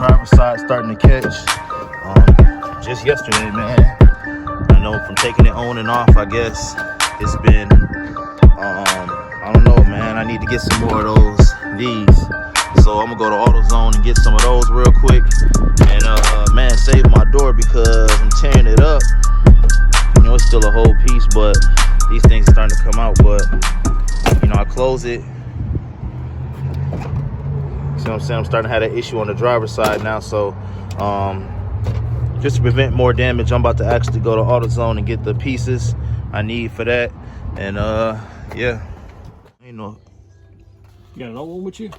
driver's side starting to catch. Just yesterday, man. I know from taking it on and off, I guess it's been, I don't know, man. I need to get some more of these. So I'm gonna go to AutoZone and get some of those real quick. And man, save my door because I'm tearing it up. You know, it's still a whole piece, but these things are starting to come out. But you know, I close it. See what I'm saying? I'm starting to have that issue on the driver's side now. So just to prevent more damage, I'm about to actually go to AutoZone and get the pieces I need for that. And yeah, you know, You got another one with you?